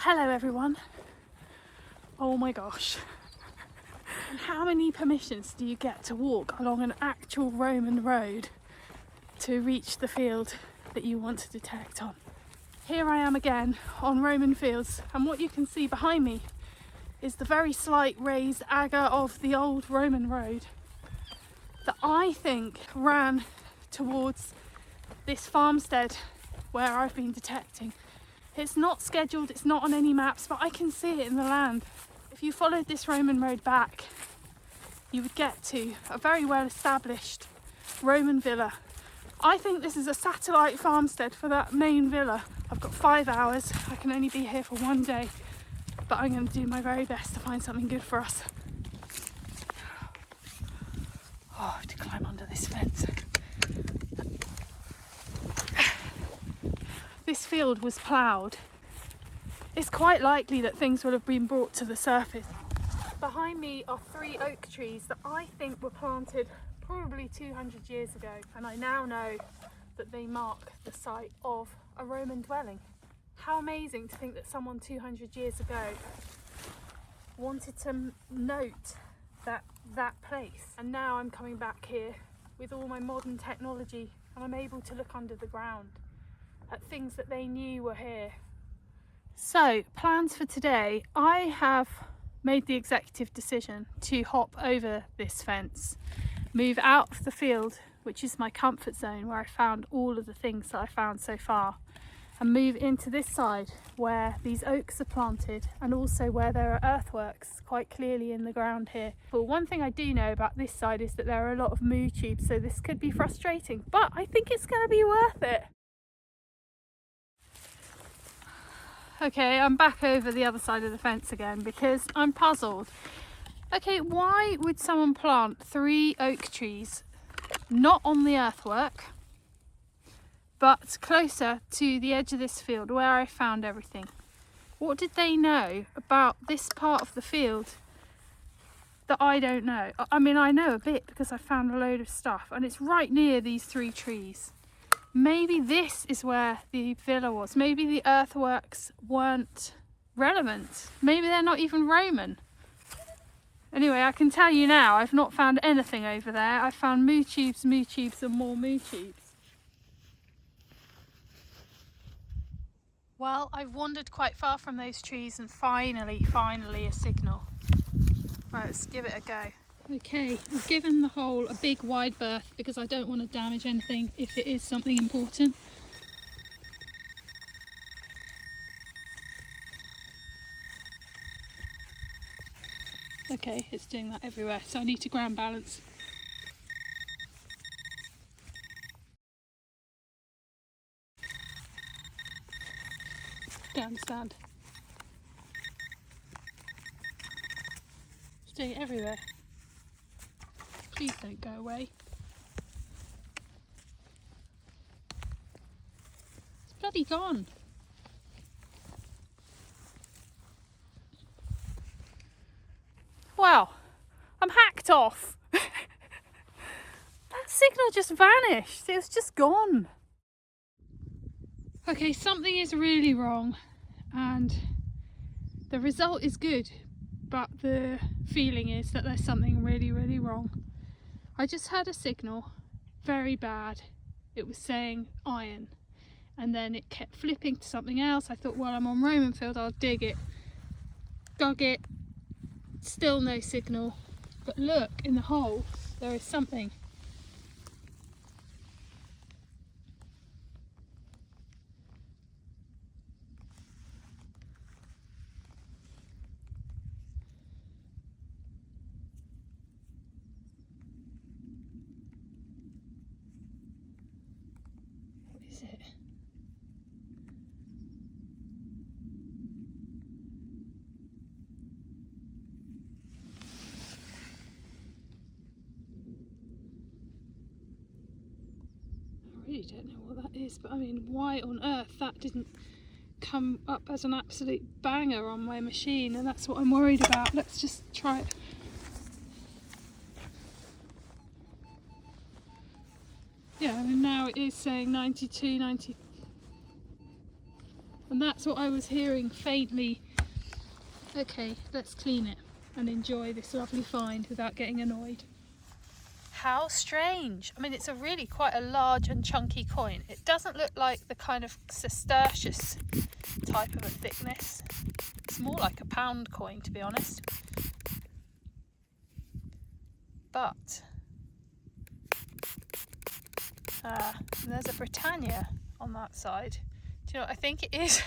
Hello everyone. Oh my gosh. And how many permissions do you get to walk along an actual Roman road to reach the field that you want to detect on? Here I am again on Roman fields, and what you can see behind me is the very slight raised agger of the old Roman road that I think ran towards this farmstead where I've been detecting. It's not scheduled, it's not on any maps, but I can see it in the land. If you followed this Roman road back, you would get to a very well established Roman villa. I think this is a satellite farmstead for that main villa. I've got 5 hours, I can only be here for one day, but I'm going to do my very best to find something good for us. Oh, I have to climb under this fence. This field was ploughed. It's quite likely that things will have been brought to the surface. Behind me are 3 oak trees that I think were planted probably 200 years ago, and I now know that they mark the site of a Roman dwelling. How amazing to think that someone 200 years ago wanted to note that place. And now I'm coming back here with all my modern technology and I'm able to look under the ground at things that they knew were here. So, plans for today. I have made the executive decision to hop over this fence, move out of the field, which is my comfort zone where I found all of the things that I found so far, and move into this side where these oaks are planted and also where there are earthworks quite clearly in the ground here. But one thing I do know about this side is that there are a lot of moo tubes, so this could be frustrating, but I think it's going to be worth it. Okay, I'm back over the other side of the fence again because I'm puzzled. Okay, why would someone plant 3 oak trees not on the earthwork but closer to the edge of this field where I found everything? What did they know about this part of the field that I don't know? I mean, I know a bit because I found a load of stuff and it's right near these 3 trees. Maybe this is where the villa was. Maybe the earthworks weren't relevant. Maybe they're not even Roman. Anyway, I can tell you now, I've not found anything over there. I've found moo tubes and more moo tubes. Well, I've wandered quite far from those trees and finally a signal. Right, let's give it a go. Okay, I've given the hole a big wide berth because I don't want to damage anything if it is something important. Okay, it's doing that everywhere, so I need to ground balance. Down stand. It's doing it everywhere. Please don't go away. It's bloody gone. Wow, I'm hacked off. That signal just vanished. It was just gone. Okay, something is really wrong and the result is good, but the feeling is that there's something really wrong. I just had a signal, very bad. It was saying iron, and then it kept flipping to something else. I thought, well, I'm on Roman field, I'll dig it. Dug it, still no signal. But look, in the hole, there is something. Is it? I really don't know what that is, but I mean, why on earth that didn't come up as an absolute banger on my machine, and that's what I'm worried about. Let's just try it. Yeah, I mean, now it is saying 92, 90. And that's what I was hearing faintly. Okay, let's clean it and enjoy this lovely find without getting annoyed. How strange. I mean, it's a really quite a large and chunky coin. It doesn't look like the kind of sestertius type of a thickness. It's more like a pound coin, to be honest. But there's a Britannia on that side. Do you know what I think it is?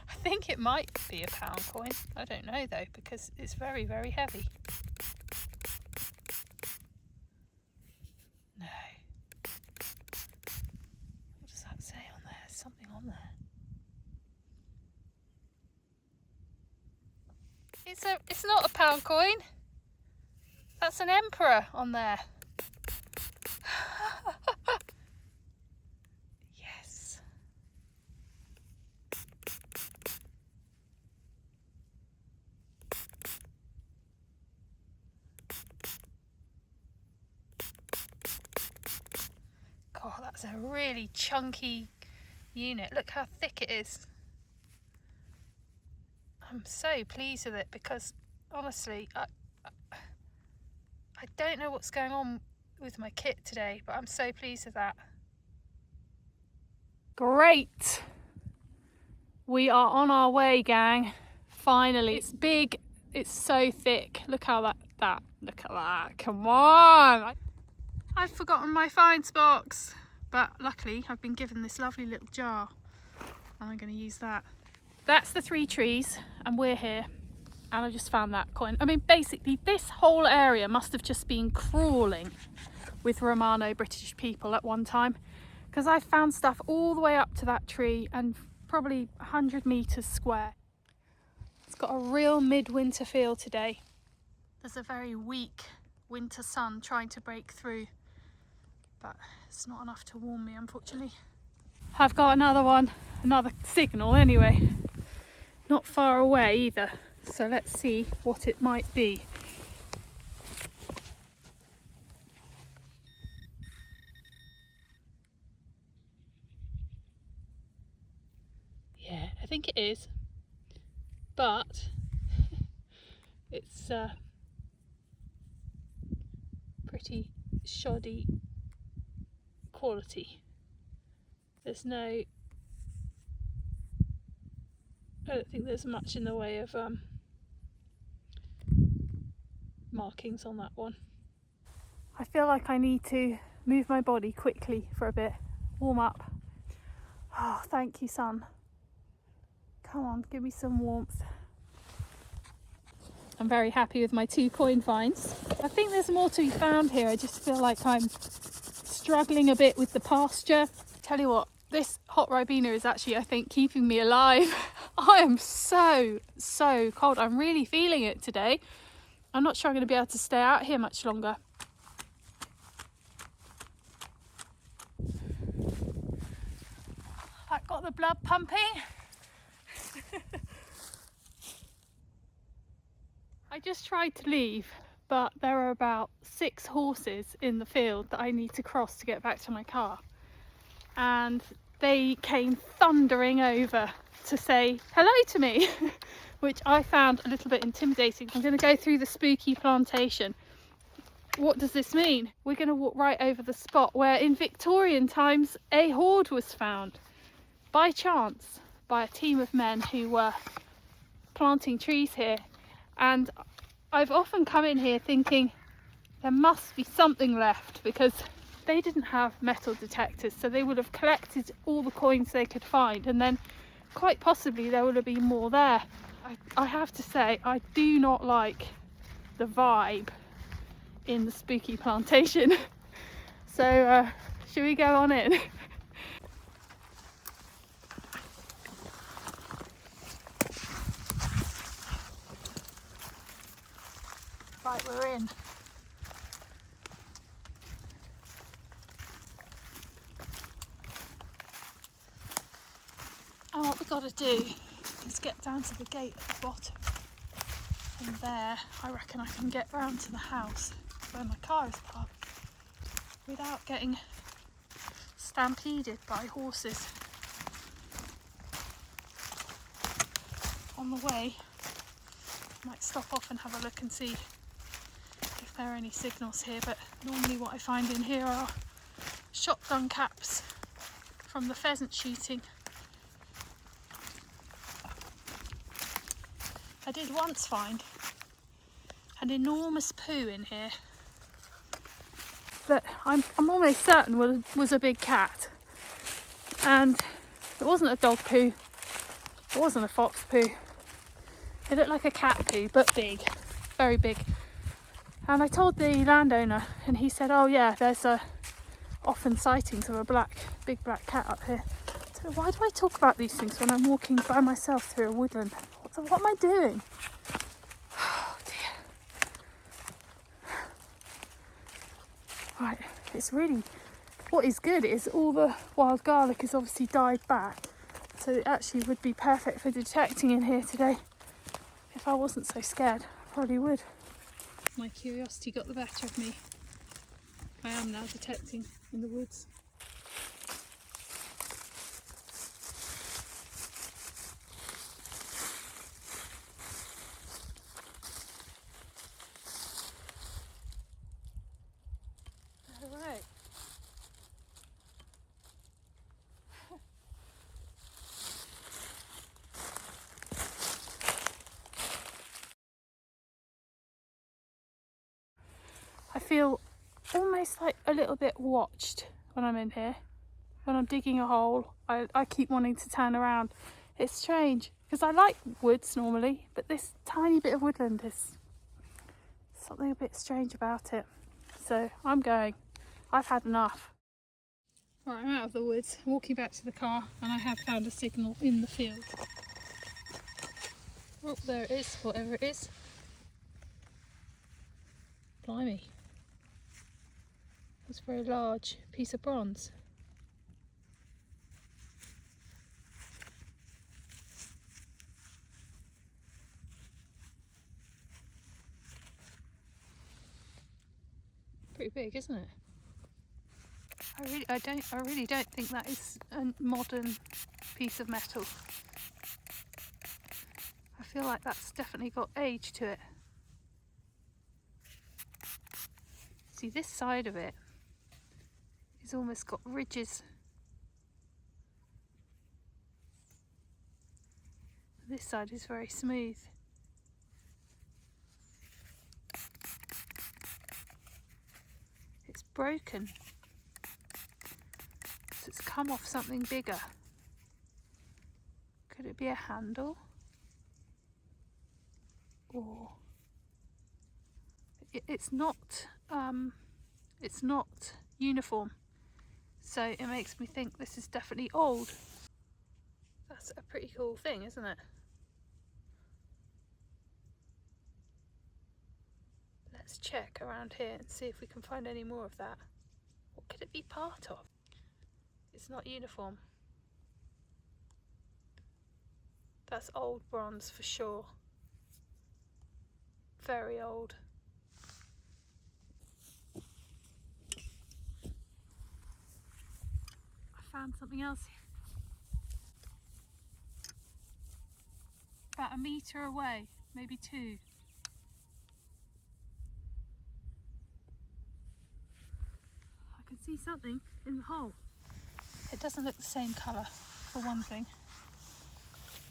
I think it might be a pound coin. I don't know though, because it's very, very heavy. No. What does that say on there? There's something on there. It's not a pound coin. That's an emperor on there. Yes. God, that's a really chunky unit. Look how thick it is. I'm so pleased with it because honestly, I don't know what's going on with my kit today, but I'm so pleased with that. Great! We are on our way, gang. Finally, it's big, it's so thick. Look how look at that, come on! I've forgotten my finds box, but luckily I've been given this lovely little jar and I'm going to use that. That's the 3 trees and we're here. And I just found that coin. I mean, basically this whole area must have just been crawling with Romano-British people at one time, because I found stuff all the way up to that tree and probably 100 metres square. It's got a real midwinter feel today. There's a very weak winter sun trying to break through, but it's not enough to warm me, unfortunately. I've got another one, another signal anyway. Not far away either. So let's see what it might be. Yeah, I think it is, but it's pretty shoddy quality. There's no, I don't think there's much in the way of markings on that one. I feel like I need to move my body quickly for a bit, warm up. Oh, thank you, sun. Come on, give me some warmth. I'm very happy with my 2 coin finds. I think there's more to be found here. I just feel like I'm struggling a bit with the pasture. Tell you what, this hot Ribena is actually, I think, keeping me alive. I am so cold. I'm really feeling it today. I'm not sure I'm going to be able to stay out here much longer. I've got the blood pumping. I just tried to leave, but there are about 6 horses in the field that I need to cross to get back to my car. And they came thundering over to say hello to me, which I found a little bit intimidating. I'm going to go through the spooky plantation. What does this mean? We're going to walk right over the spot where in Victorian times a hoard was found by chance by a team of men who were planting trees here. And I've often come in here thinking there must be something left, because they didn't have metal detectors, so they would have collected all the coins they could find, and then quite possibly there would have been more there. I have to say, I do not like the vibe in the spooky plantation. So should we go on in? Right, we're in. And what we've got to do is get down to the gate at the bottom. From there, I reckon I can get round to the house where my car is parked without getting stampeded by horses. on the way, I might stop off and have a look and see if there are any signals here, but normally what I find in here are shotgun caps from the pheasant shooting. I did once find an enormous poo in here that I'm almost certain was a big cat, and it wasn't a dog poo, it wasn't a fox poo, it looked like a cat poo but big, very big. And I told the landowner and he said, oh yeah, there's often sightings of a big black cat up here. So why do I talk about these things when I'm walking by myself through a woodland? What am I doing? Oh dear. Right, it's really, what is good is all the wild garlic has obviously died back. So it actually would be perfect for detecting in here today. If I wasn't so scared, I probably would. My curiosity got the better of me. I am now detecting in the woods. Alright. I feel almost like a little bit watched when I'm in here. When I'm digging a hole, I keep wanting to turn around. It's strange, because I like woods normally, but this tiny bit of woodland is something a bit strange about it. So I'm going. I've had enough. Right, I'm out of the woods, walking back to the car, and I have found a signal in the field. Oh, there it is, whatever it is. Blimey. It's a very large piece of bronze. Pretty big, isn't it? I really don't think that is a modern piece of metal. I feel like that's definitely got age to it. See, this side of it is almost got ridges. This side is very smooth. It's broken. So it's come off something bigger. Could it be a handle? Or it's not uniform. So it makes me think this is definitely old. That's a pretty cool thing, isn't it? Let's check around here and see if we can find any more of that. What could it be part of? It's not uniform. That's old bronze for sure. Very old. I found something else about 1 metre away, maybe 2. I can see something in the hole. It doesn't look the same colour, for one thing.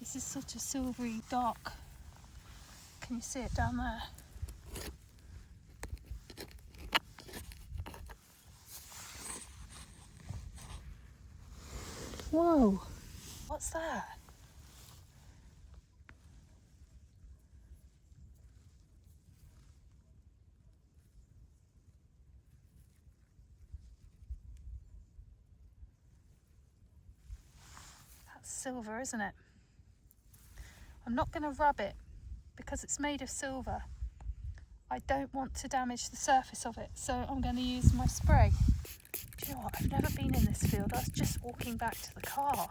This is such a silvery dark. Can you see it down there? Whoa, what's that? That's silver, isn't it? I'm not going to rub it because it's made of silver. I don't want to damage the surface of it, so I'm going to use my spray. Do you know what? I've never been in this field. I was just walking back to the car.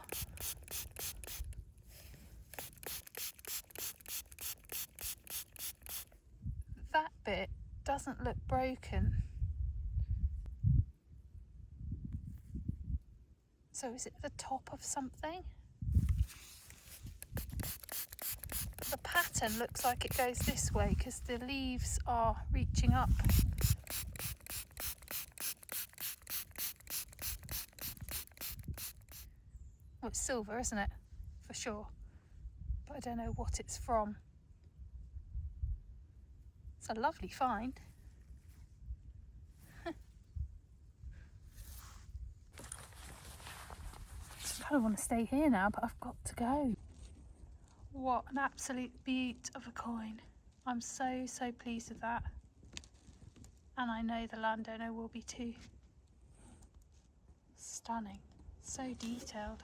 That bit doesn't look broken. So is it the top of something? pattern looks like it goes this way because the leaves are reaching up. Well, it's silver, isn't it? For sure. But I don't know what it's from. It's a lovely find. I kind of want to stay here now, but I've got to go. What an absolute beaut of a coin. I'm so pleased with that. And I know the landowner will be too. Stunning. So detailed.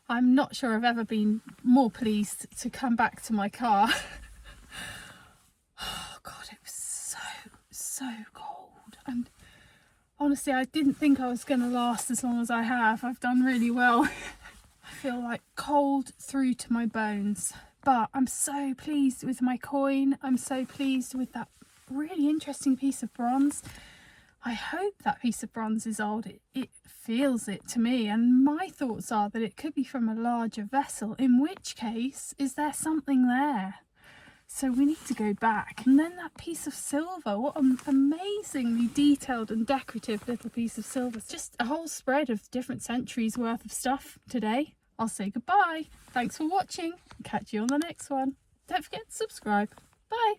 I'm not sure I've ever been more pleased to come back to my car. Oh God, it was so cold. And honestly, I didn't think I was going to last as long as I have. I've done really well. I feel like cold through to my bones. But I'm so pleased with my coin. I'm so pleased with that really interesting piece of bronze. I hope that piece of bronze is old. It feels it to me, and my thoughts are that it could be from a larger vessel, in which case, is there something there? So we need to go back. And then that piece of silver, what an amazingly detailed and decorative little piece of silver. It's just a whole spread of different centuries worth of stuff today. I'll say goodbye. Thanks for watching. Catch you on the next one. Don't forget to subscribe. Bye.